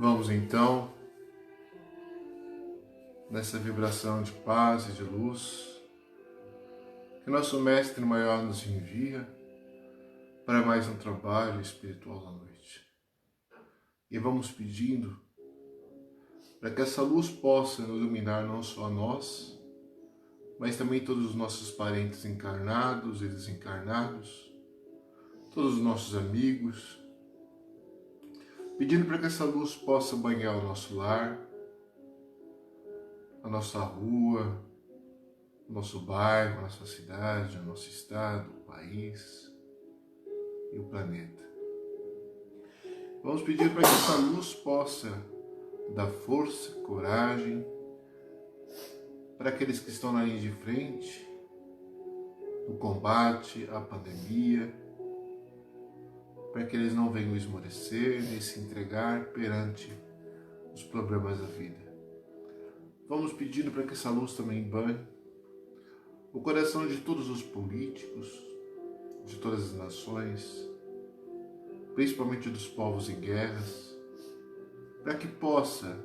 Vamos então, nessa vibração de paz e de luz, que nosso Mestre Maior nos envia para mais um trabalho espiritual da noite. E vamos pedindo para que essa luz possa iluminar não só a nós, mas também todos os nossos parentes encarnados e desencarnados, todos os nossos amigos, pedindo para que essa luz possa banhar o nosso lar, a nossa rua, o nosso bairro, a nossa cidade, o nosso estado, o país e o planeta. Vamos pedir para que essa luz possa dar força, coragem para aqueles que estão na linha de frente, no combate à pandemia, para que eles não venham esmorecer nem se entregar perante os problemas da vida. Vamos pedindo para que essa luz também banhe o coração de todos os políticos, de todas as nações, principalmente dos povos em guerras, para que possa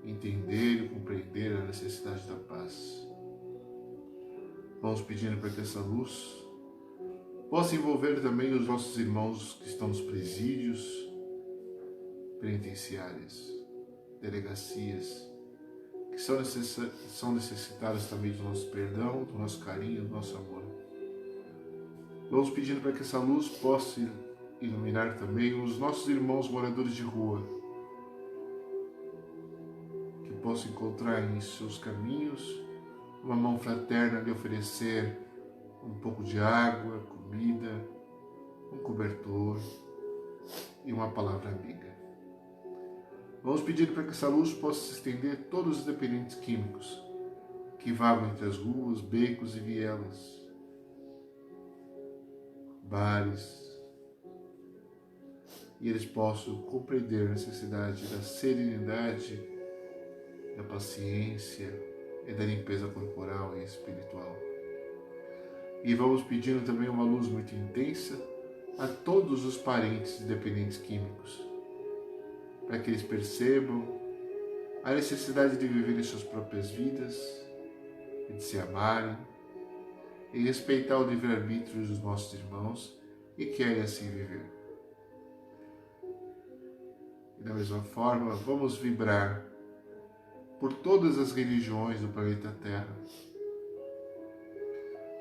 entender e compreender a necessidade da paz. Vamos pedindo para que essa luz possa envolver também os nossos irmãos que estão nos presídios, penitenciárias, delegacias, que são necessitados também do nosso perdão, do nosso carinho, do nosso amor. Vamos pedindo para que essa luz possa iluminar também os nossos irmãos moradores de rua, que possam encontrar em seus caminhos uma mão fraterna lhe oferecer um pouco de água, comida, um cobertor e uma palavra amiga. Vamos pedir para que essa luz possa se estender a todos os dependentes químicos que vagam entre as ruas, becos e vielas, bares, e eles possam compreender a necessidade da serenidade, da paciência e da limpeza corporal e espiritual. E vamos pedindo também uma luz muito intensa a todos os parentes de dependentes químicos, para que eles percebam a necessidade de viverem suas próprias vidas, e de se amarem, e respeitar o livre-arbítrio dos nossos irmãos e querem assim viver. E da mesma forma, vamos vibrar por todas as religiões do planeta Terra,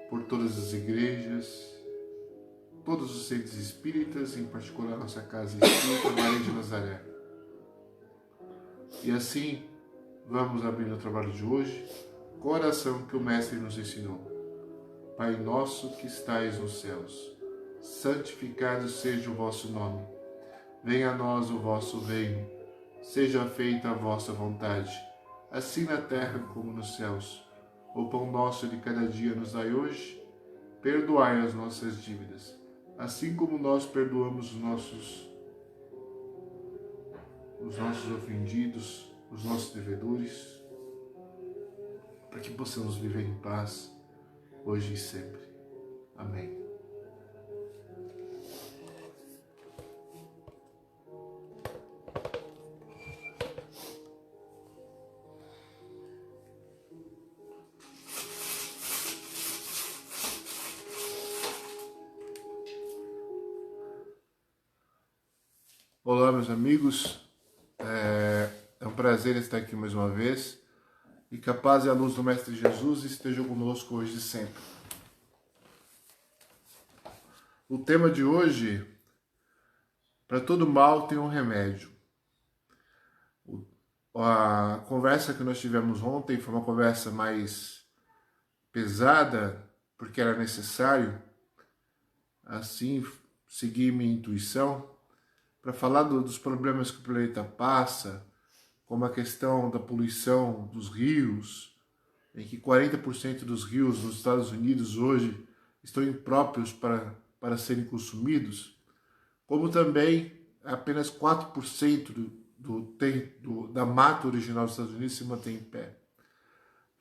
por todas as igrejas, todos os centros espíritas, em particular a nossa casa espírita Maria de Nazaré. E assim, vamos abrir o trabalho de hoje com a oração que o Mestre nos ensinou. Pai nosso que estais nos céus, santificado seja o vosso nome. Venha a nós o vosso reino. Seja feita a vossa vontade, assim na terra como nos céus. O pão nosso de cada dia nos dai hoje. Perdoai as nossas dívidas, assim como nós perdoamos os nossos ofendidos, os nossos devedores, para que possamos viver em paz, hoje e sempre. Amém. Olá, meus amigos. É um prazer estar aqui mais uma vez e que a paz e a luz do Mestre Jesus estejam conosco hoje e sempre. O tema de hoje, para todo mal tem um remédio. A conversa que nós tivemos ontem foi uma conversa mais pesada, porque era necessário, assim, seguir minha intuição, para falar dos problemas que o planeta passa, como a questão da poluição dos rios, em que 40% dos rios nos Estados Unidos hoje estão impróprios para serem consumidos, como também apenas 4% da mata original dos Estados Unidos se mantém em pé.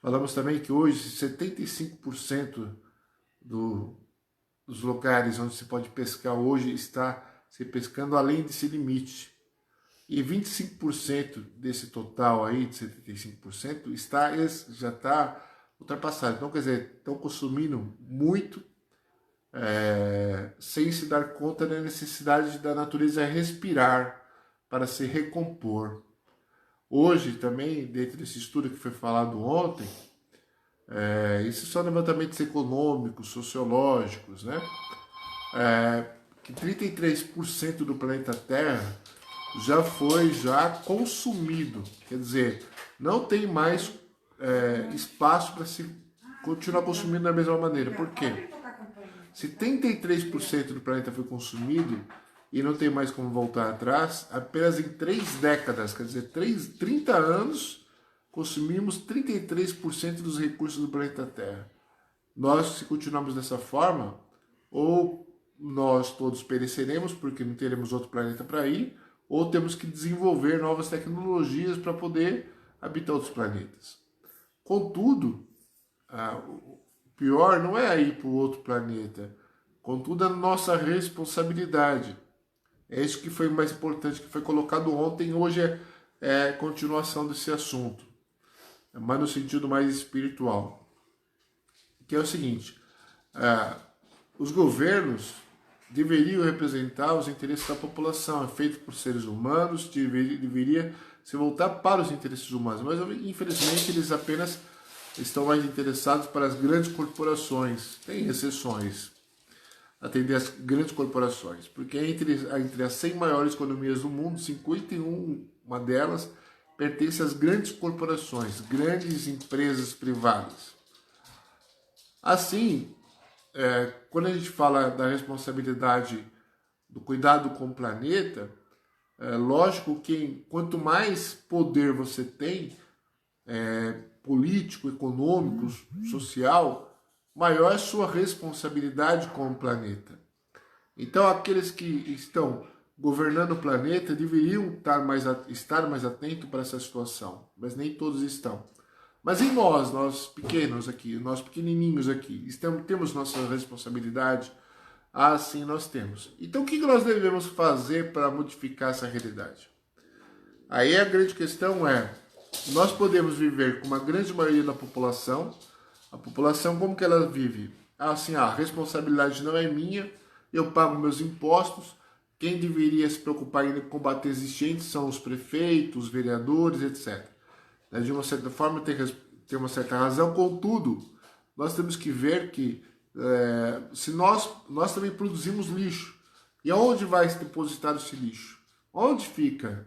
Falamos também que hoje 75% dos lugares onde se pode pescar hoje está se pescando além desse limite. e 25% desse total aí, de 75%, já está ultrapassado. Então, quer dizer, estão consumindo muito sem se dar conta da necessidade da natureza respirar para se recompor. Hoje também, dentro desse estudo que foi falado ontem, isso são levantamentos econômicos, sociológicos, né? Que 33% do planeta Terra já foi consumido. Quer dizer, não tem mais espaço para se continuar consumindo da mesma maneira. Por quê? Se 33% do planeta foi consumido e não tem mais como voltar atrás, apenas em 3 décadas, quer dizer, 30 anos, consumimos 33% dos recursos do planeta Terra. Nós, se continuarmos dessa forma, ou nós todos pereceremos porque não teremos outro planeta para ir, ou temos que desenvolver novas tecnologias para poder habitar outros planetas. Contudo, o pior não é ir para o outro planeta, contudo a nossa responsabilidade. É isso que foi mais importante, que foi colocado ontem, hoje é continuação desse assunto, mas no sentido mais espiritual. Que é o seguinte, os governos deveriam representar os interesses da população, é feito por seres humanos, deveria se voltar para os interesses humanos, mas infelizmente eles apenas estão mais interessados para as grandes corporações, tem exceções, atender as grandes corporações, porque entre as 100 maiores economias do mundo, 51 delas pertence às grandes corporações, grandes empresas privadas. Assim, quando a gente fala da responsabilidade do cuidado com o planeta, lógico que quanto mais poder você tem, político, econômico, social, maior é a sua responsabilidade com o planeta. Então, aqueles que estão governando o planeta deveriam estar mais atentos para essa situação, mas nem todos estão. Mas em nós pequenos aqui, nós pequenininhos aqui, temos nossa responsabilidade? Ah, sim, nós temos. Então, o que nós devemos fazer para modificar essa realidade? Aí a grande questão é, nós podemos viver com uma grande maioria da população. A população, como que ela vive? Assim, a responsabilidade não é minha, eu pago meus impostos, quem deveria se preocupar em combater existentes são os prefeitos, os vereadores, etc. De uma certa forma tem uma certa razão, contudo, nós temos que ver que se nós também produzimos lixo, e aonde vai se depositar esse lixo? Onde fica?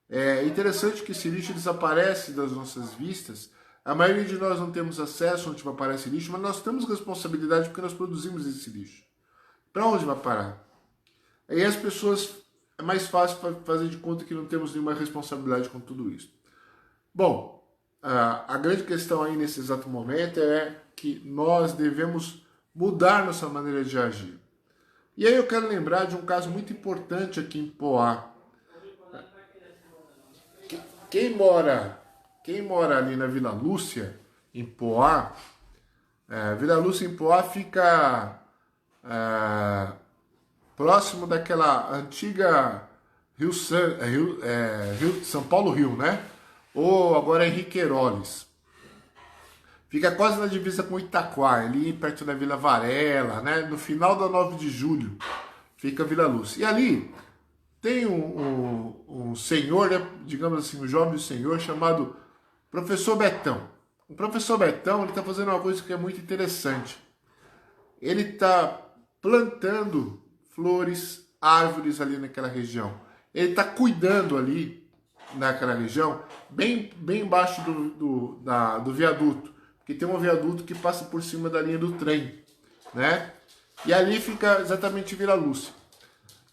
É interessante que esse lixo desaparece das nossas vistas. A maioria de nós não temos acesso onde vai parar esse lixo, mas nós temos responsabilidade porque nós produzimos esse lixo. Para onde vai parar? Aí as pessoas, é mais fácil fazer de conta que não temos nenhuma responsabilidade com tudo isso. Bom, a grande questão aí nesse exato momento é que nós devemos mudar nossa maneira de agir. E aí eu quero lembrar de um caso muito importante aqui em Poá. Quem mora ali na Vila Lúcia, em Poá, Vila Lúcia em Poá fica próximo daquela antiga São Paulo-Rio, né? Ou agora Henrique Queiroz. Fica quase na divisa com Itaquá, ali perto da Vila Varela, né? No final da 9 de julho fica a Vila Lúcia. E ali tem um senhor, né, digamos assim, um jovem senhor chamado Professor Betão. O Professor Betão, ele está fazendo uma coisa que é muito interessante. Ele está plantando flores, árvores ali naquela região. Ele está cuidando ali naquela região, bem embaixo do viaduto, porque tem um viaduto que passa por cima da linha do trem, né? E ali fica exatamente Vila Lúcia.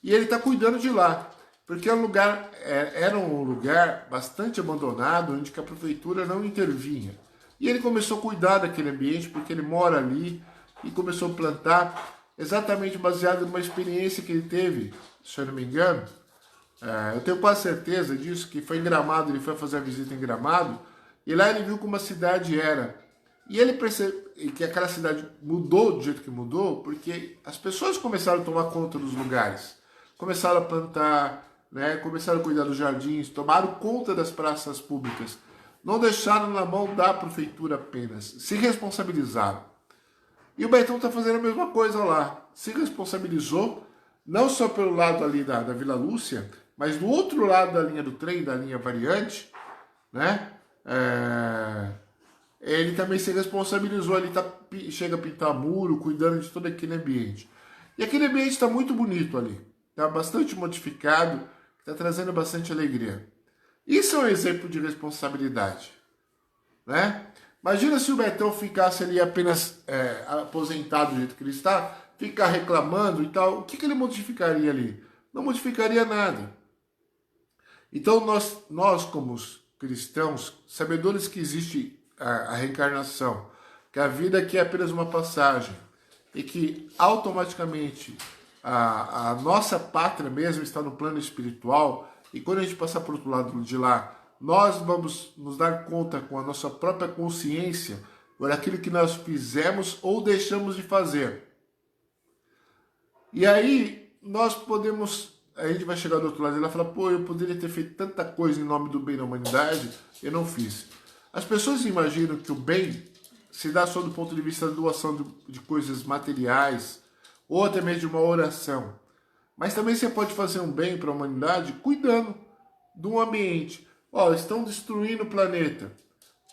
E ele está cuidando de lá, porque era um lugar bastante abandonado, onde que a prefeitura não intervinha. E ele começou a cuidar daquele ambiente, porque ele mora ali, e começou a plantar, exatamente baseado numa experiência que ele teve, se eu não me engano. Eu tenho quase certeza disso, que foi em Gramado, ele foi fazer a visita em Gramado, e lá ele viu como a cidade era. E ele percebeu que aquela cidade mudou do jeito que mudou, porque as pessoas começaram a tomar conta dos lugares. Começaram a plantar né? Começaram a cuidar dos jardins, tomaram conta das praças públicas, não deixaram na mão da prefeitura apenas, se responsabilizaram. E o Betão está fazendo a mesma coisa lá, se responsabilizou, não só pelo lado ali da Vila Lúcia, mas do outro lado da linha do trem, da linha variante, né? Ele também se responsabilizou, ele chega a pintar muro, cuidando de todo aquele ambiente. E aquele ambiente está muito bonito ali, está bastante modificado, está trazendo bastante alegria. Isso é um exemplo de responsabilidade, né? Imagina se o Betão ficasse ali apenas aposentado do jeito que ele está, ficar reclamando e tal, o que ele modificaria ali? Não modificaria nada. Então nós como cristãos, sabedores que existe a reencarnação, que a vida aqui é apenas uma passagem e que automaticamente a nossa pátria mesmo está no plano espiritual, e quando a gente passar para o outro lado de lá, nós vamos nos dar conta com a nossa própria consciência por aquilo que nós fizemos ou deixamos de fazer. E aí nós podemos, a gente vai chegar do outro lado e ela fala, pô, eu poderia ter feito tanta coisa em nome do bem da humanidade, eu não fiz. As pessoas imaginam que o bem se dá só do ponto de vista da doação de coisas materiais, ou até mesmo de uma oração. Mas também você pode fazer um bem para a humanidade cuidando do ambiente. Ó, estão destruindo o planeta.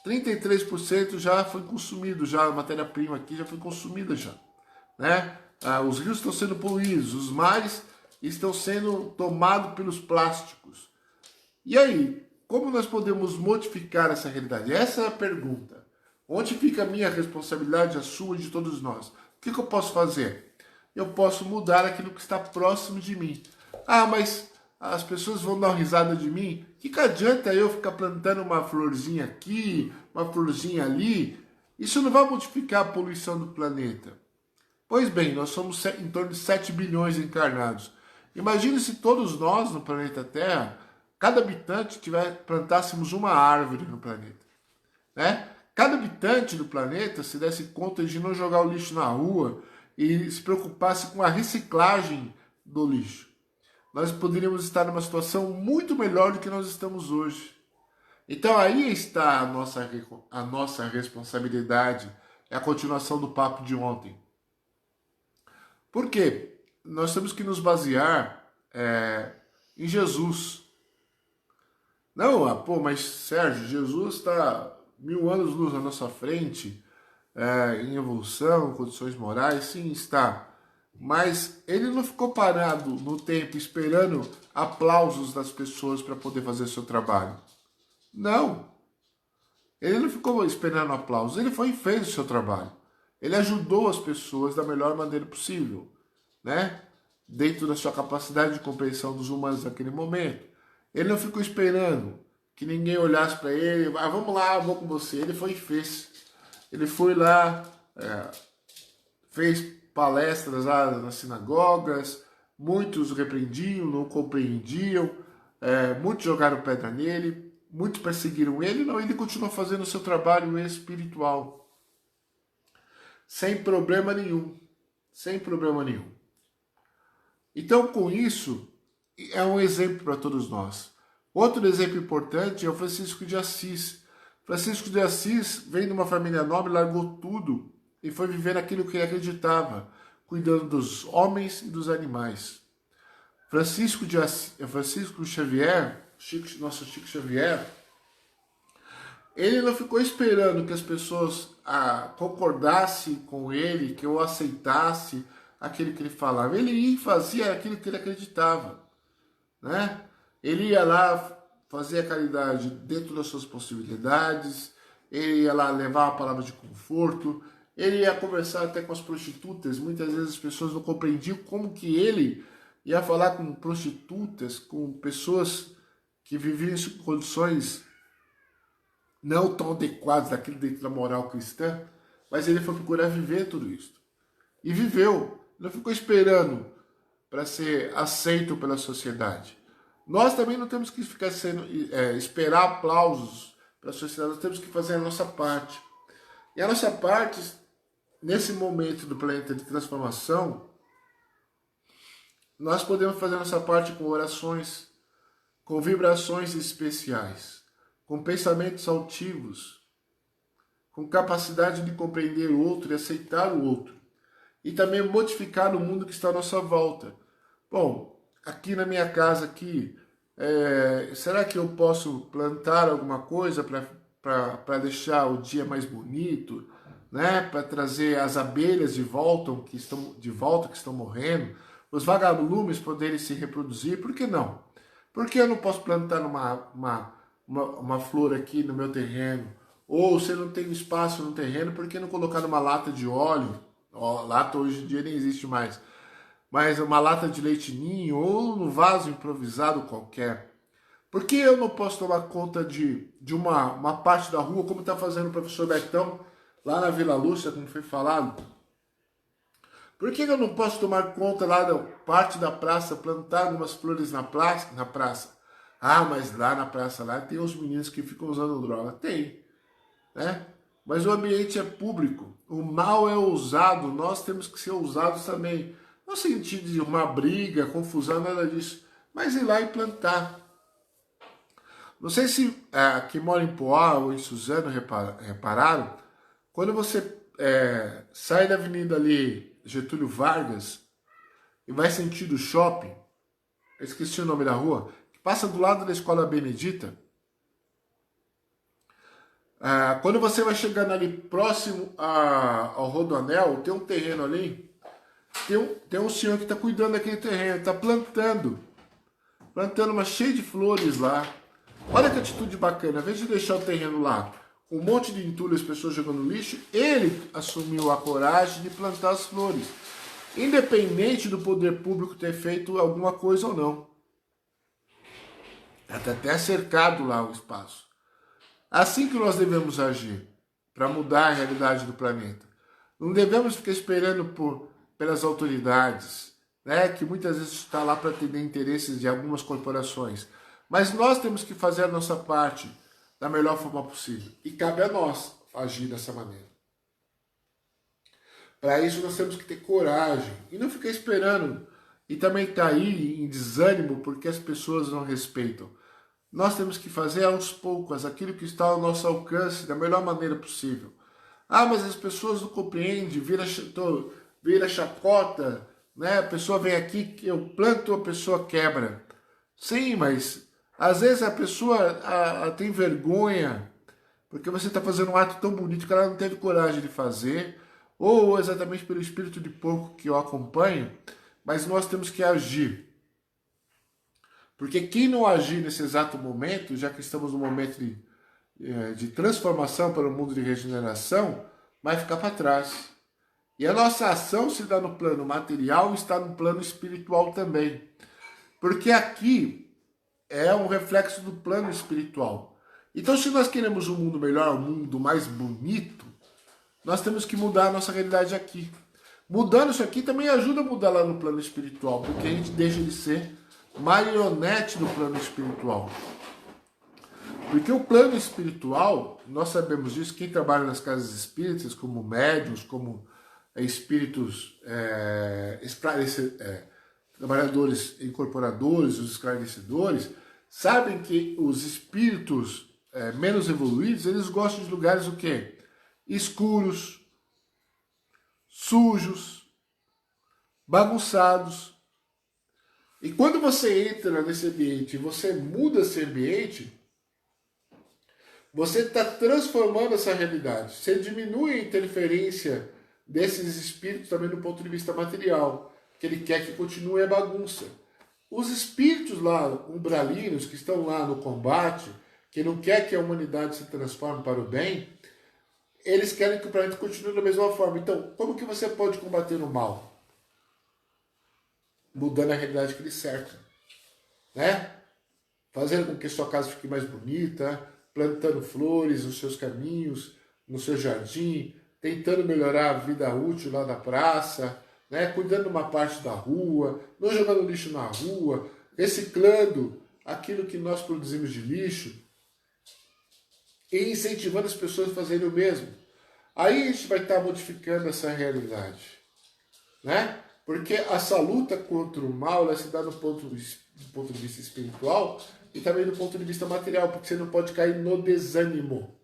33% já foi consumido, já a matéria-prima aqui já foi consumida já, né? Os rios estão sendo poluídos, os mares estão sendo tomados pelos plásticos. E aí, como nós podemos modificar essa realidade? Essa é a pergunta. Onde fica a minha responsabilidade, a sua e de todos nós? O que eu posso fazer? Eu posso mudar aquilo que está próximo de mim. Ah, mas as pessoas vão dar uma risada de mim? Que adianta eu ficar plantando uma florzinha aqui, uma florzinha ali? Isso não vai modificar a poluição do planeta. Pois bem, nós somos em torno de 7 bilhões encarnados. Imagine se todos nós no planeta Terra, cada habitante plantássemos uma árvore no planeta, né? Cada habitante do planeta se desse conta de não jogar o lixo na rua e se preocupasse com a reciclagem do lixo, nós poderíamos estar numa situação muito melhor do que nós estamos hoje. Então aí está a nossa responsabilidade, é a continuação do papo de ontem. Por quê? Nós temos que nos basear em Jesus. Não, pô, mas Sérgio, Jesus está 1000 anos luz na nossa frente, em evolução, condições morais, sim, está. Mas ele não ficou parado no tempo esperando aplausos das pessoas para poder fazer seu trabalho. Não. Ele não ficou esperando aplausos, ele foi e fez o seu trabalho. Ele ajudou as pessoas da melhor maneira possível, né? Dentro da sua capacidade de compreensão dos humanos naquele momento. Ele não ficou esperando que ninguém olhasse para ele, vamos lá, vou com você. Ele foi e fez. Ele foi lá, fez palestras lá nas sinagogas, muitos repreendiam, não compreendiam, muitos jogaram pedra nele, muitos perseguiram ele, não, ele continuou fazendo o seu trabalho espiritual. Sem problema nenhum. Sem problema nenhum. Então, com isso, é um exemplo para todos nós. Outro exemplo importante é o Francisco de Assis. Francisco de Assis veio de uma família nobre, largou tudo e foi viver aquilo que ele acreditava, cuidando dos homens e dos animais. Francisco Xavier, nosso Chico Xavier, ele não ficou esperando que as pessoas concordassem com ele, que eu aceitasse aquilo que ele falava. Ele ia e fazia aquilo que ele acreditava, né? Ele ia lá fazer a caridade dentro das suas possibilidades, ele ia lá levar a palavra de conforto, ele ia conversar até com as prostitutas. Muitas vezes as pessoas não compreendiam como que ele ia falar com prostitutas, com pessoas que viviam em condições não tão adequadas daquilo dentro da moral cristã, mas ele foi procurar viver tudo isso. E viveu, não ficou esperando para ser aceito pela sociedade. Nós também não temos que ficar esperar aplausos para a sociedade, nós temos que fazer a nossa parte. E a nossa parte, nesse momento do planeta de transformação, nós podemos fazer a nossa parte com orações, com vibrações especiais, com pensamentos altivos, com capacidade de compreender o outro e aceitar o outro, e também modificar o mundo que está à nossa volta. Bom, aqui na minha casa, será que eu posso plantar alguma coisa para deixar o dia mais bonito, né? Para trazer as abelhas que estão morrendo, os vagalumes poderem se reproduzir? Por que não? Por que eu não posso plantar uma flor aqui no meu terreno? Ou se eu não tenho espaço no terreno, por que não colocar numa lata de óleo? Lata hoje em dia nem existe mais. Mas uma lata de leite ninho ou no vaso improvisado qualquer. Por que eu não posso tomar conta de uma parte da rua, como está fazendo o professor Betão, lá na Vila Lúcia, como foi falado? Por que eu não posso tomar conta lá da parte da praça, plantar algumas flores na praça? Ah, mas lá na praça lá tem os meninos que ficam usando droga. Tem, né? Mas o ambiente é público. O mal é ousado, nós temos que ser ousados também. No sentido de uma briga, confusão, nada disso. Mas ir lá e plantar. Não sei se quem mora em Poá ou em Suzano repararam, quando você sai da avenida ali Getúlio Vargas e vai sentido shopping, eu esqueci o nome da rua, que passa do lado da Escola Benedita, quando você vai chegando ali próximo ao Rodoanel, tem um terreno ali, tem um senhor que está cuidando daquele terreno, está plantando uma cheia de flores lá. Olha que atitude bacana, ao invés de deixar o terreno lá com um monte de entulho, as pessoas jogando lixo, ele assumiu a coragem de plantar as flores, independente do poder público ter feito alguma coisa ou não. Está até cercado lá o espaço. Assim que nós devemos agir para mudar a realidade do planeta. Não devemos ficar esperando pelas autoridades, né, que muitas vezes está lá para atender interesses de algumas corporações. Mas nós temos que fazer a nossa parte da melhor forma possível. E cabe a nós agir dessa maneira. Para isso nós temos que ter coragem e não ficar esperando e também cair em desânimo porque as pessoas não respeitam. Nós temos que fazer aos poucos aquilo que está ao nosso alcance da melhor maneira possível. Ah, mas as pessoas não compreendem, vira chacota, né? A pessoa vem aqui, eu planto, a pessoa quebra. Sim, mas às vezes a pessoa tem vergonha, porque você está fazendo um ato tão bonito que ela não teve coragem de fazer, ou exatamente pelo espírito de porco que eu acompanho, mas nós temos que agir. Porque quem não agir nesse exato momento, já que estamos num momento de transformação para o mundo de regeneração, vai ficar para trás. E a nossa ação se dá no plano material e está no plano espiritual também. Porque aqui é um reflexo do plano espiritual. Então, se nós queremos um mundo melhor, um mundo mais bonito, nós temos que mudar a nossa realidade aqui. Mudando isso aqui também ajuda a mudar lá no plano espiritual, porque a gente deixa de ser marionete do plano espiritual. Porque o plano espiritual, nós sabemos disso, quem trabalha nas casas espíritas, como médiuns, como espíritos trabalhadores incorporadores, os esclarecedores, sabem que os espíritos menos evoluídos, eles gostam de lugares o quê? Escuros, sujos, bagunçados. E quando você entra nesse ambiente, você muda esse ambiente, você está transformando essa realidade. Você diminui a interferência desses espíritos também do ponto de vista material, que ele quer que continue a bagunça. Os espíritos lá, umbralinos, que estão lá no combate, que não quer que a humanidade se transforme para o bem, eles querem que o planeta continue da mesma forma. Então, como que você pode combater o mal? Mudando a realidade que lhe cerca, né? Fazendo com que sua casa fique mais bonita, plantando flores nos seus caminhos, no seu jardim, tentando melhorar a vida útil lá na praça, né? Cuidando de uma parte da rua, não jogando lixo na rua, reciclando aquilo que nós produzimos de lixo e incentivando as pessoas a fazerem o mesmo. Aí a gente vai estar modificando essa realidade, né? Porque essa luta contra o mal, ela se dá do ponto de vista espiritual e também do ponto de vista material, porque você não pode cair no desânimo.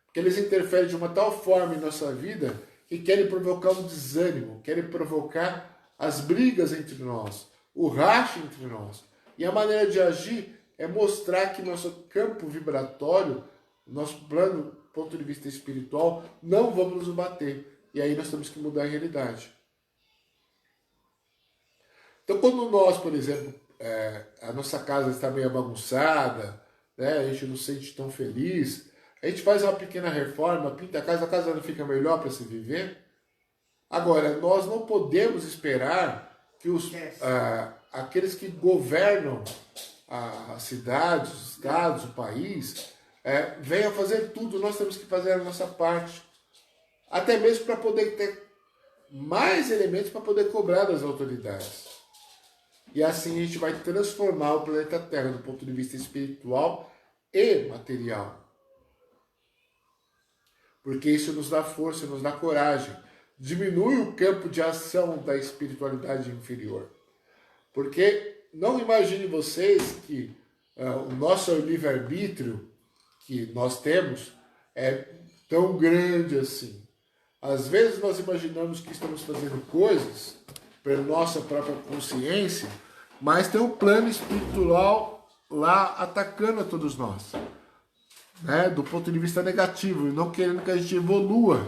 Porque eles interferem de uma tal forma em nossa vida que querem provocar um desânimo, querem provocar as brigas entre nós, o racha entre nós. E a maneira de agir é mostrar que nosso campo vibratório, nosso plano, ponto de vista espiritual, não vamos nos bater. E aí nós temos que mudar a realidade. Então, quando nós, por exemplo, a nossa casa está meio bagunçada, né, a gente não se sente tão feliz, a gente faz uma pequena reforma, pinta a casa não fica melhor para se viver. Agora, nós não podemos esperar que aqueles que governam as cidades, os estados, o país, venham fazer tudo. Nós temos que fazer a nossa parte. Até mesmo para poder ter mais elementos para poder cobrar das autoridades. E assim a gente vai transformar o planeta Terra do ponto de vista espiritual e material. Porque isso nos dá força, nos dá coragem. Diminui o campo de ação da espiritualidade inferior. Porque não imagine vocês que o nosso livre-arbítrio que nós temos é tão grande assim. Às vezes nós imaginamos que estamos fazendo coisas pela nossa própria consciência, mas tem um plano espiritual lá atacando a todos nós, né? Do ponto de vista negativo, e não querendo que a gente evolua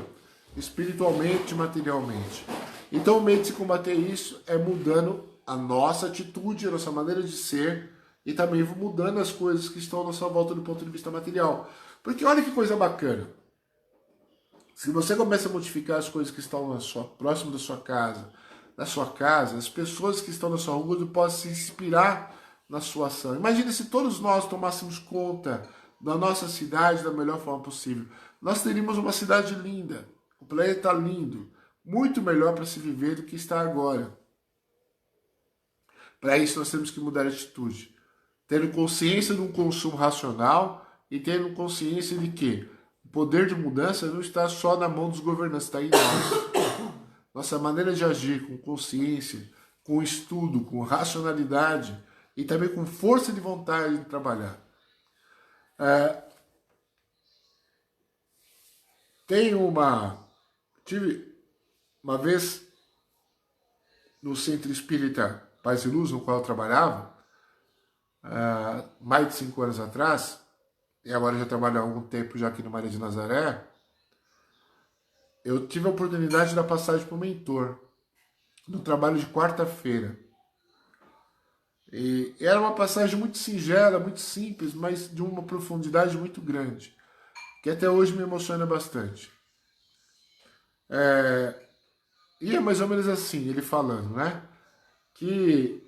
espiritualmente, materialmente. Então o meio de se combater isso é mudando a nossa atitude, a nossa maneira de ser, e também mudando as coisas que estão à nossa volta do ponto de vista material. Porque olha que coisa bacana. Se você começa a modificar as coisas que estão próximo da sua casa, as pessoas que estão na sua rua possam se inspirar na sua ação. Imagina se todos nós tomássemos conta da nossa cidade da melhor forma possível. Nós teríamos uma cidade linda, um planeta lindo, muito melhor para se viver do que está agora. Para isso nós temos que mudar a atitude. Tendo consciência de um consumo racional e tendo consciência de que o poder de mudança não está só na mão dos governantes, está em nós. Nossa maneira de agir com consciência, com estudo, com racionalidade e também com força de vontade de trabalhar. Tive uma vez no Centro Espírita Paz e Luz, no qual eu trabalhava, mais de 5 anos atrás, e agora já trabalho há algum tempo já aqui no Maria de Nazaré, eu tive a oportunidade de dar passagem para o mentor, no trabalho de quarta-feira. E era uma passagem muito singela, muito simples, mas de uma profundidade muito grande, que até hoje me emociona bastante. E é mais ou menos assim, ele falando, né? Que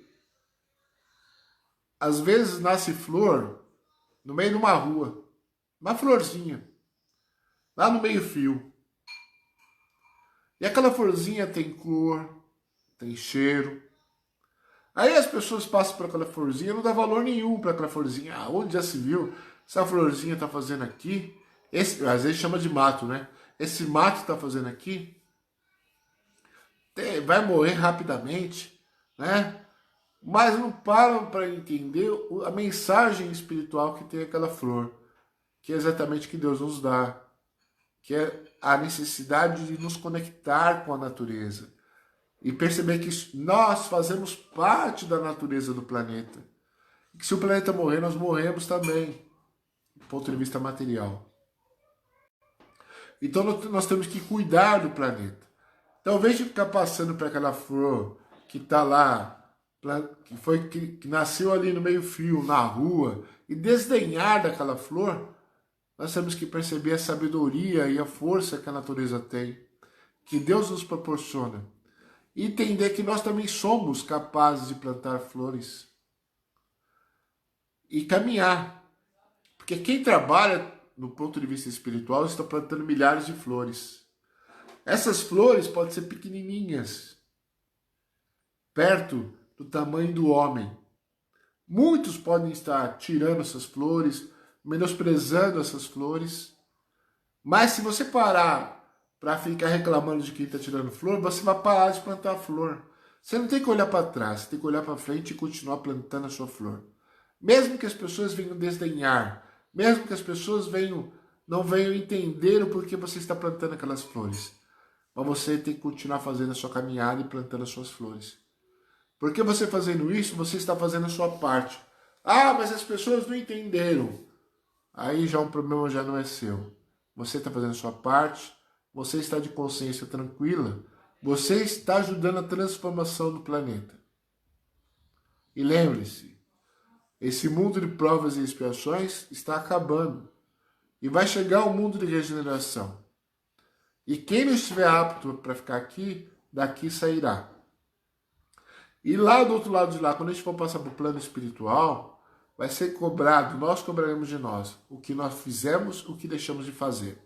às vezes nasce flor no meio de uma rua, uma florzinha, lá no meio-fio. E aquela florzinha tem cor, tem cheiro. Aí as pessoas passam por aquela florzinha, não dá valor nenhum para aquela florzinha. Onde já se viu? Essa florzinha está fazendo aqui? Às vezes chama de mato, né? Esse mato está fazendo aqui? Vai morrer rapidamente, né? Mas não param para entender a mensagem espiritual que tem aquela flor, que é exatamente o que Deus nos dá, que é a necessidade de nos conectar com a natureza e perceber que nós fazemos parte da natureza do planeta. E que se o planeta morrer, nós morremos também, do ponto de vista material. Então nós temos que cuidar do planeta. Então, ao invés de ficar passando para aquela flor que está lá, que nasceu ali no meio-fio, na rua, e desdenhar daquela flor, nós temos que perceber a sabedoria e a força que a natureza tem, que Deus nos proporciona. E entender que nós também somos capazes de plantar flores e caminhar. Porque quem trabalha no ponto de vista espiritual está plantando milhares de flores. Essas flores podem ser pequenininhas, perto do tamanho do homem. Muitos podem estar tirando essas flores, menosprezando essas flores. Mas se você parar para ficar reclamando de quem está tirando flor, você vai parar de plantar flor. Você não tem que olhar para trás, você tem que olhar para frente e continuar plantando a sua flor. Mesmo que as pessoas venham desdenhar, mesmo que as pessoas não venham entender o porquê você está plantando aquelas flores. Mas você tem que continuar fazendo a sua caminhada e plantando as suas flores. Porque você fazendo isso, você está fazendo a sua parte. Ah, mas as pessoas não entenderam. Aí já o problema já não é seu. Você está fazendo a sua parte, você está de consciência tranquila, você está ajudando a transformação do planeta. E lembre-se, esse mundo de provas e expiações está acabando. E vai chegar o mundo de regeneração. E quem não estiver apto para ficar aqui, daqui sairá. E lá do outro lado de lá, quando a gente for passar para o plano espiritual, vai ser cobrado, nós cobraremos de nós o que nós fizemos, o que deixamos de fazer.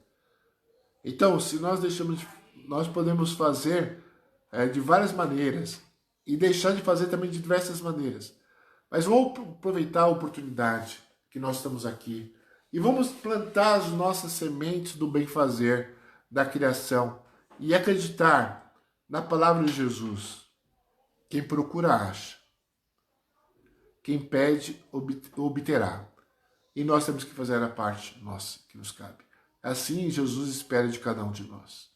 Então, se nós nós podemos fazer de várias maneiras e deixar de fazer também de diversas maneiras. Mas vamos aproveitar a oportunidade que nós estamos aqui e vamos plantar as nossas sementes do bem-fazer, da criação e acreditar na palavra de Jesus. Quem procura, acha. Quem pede, obterá. E nós temos que fazer a parte nossa, que nos cabe. Assim, Jesus espera de cada um de nós.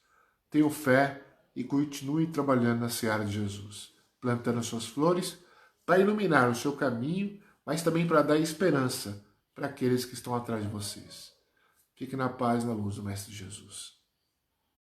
Tenham fé e continue trabalhando na seara de Jesus, plantando as suas flores para iluminar o seu caminho, mas também para dar esperança para aqueles que estão atrás de vocês. Fique na paz, na luz do Mestre Jesus.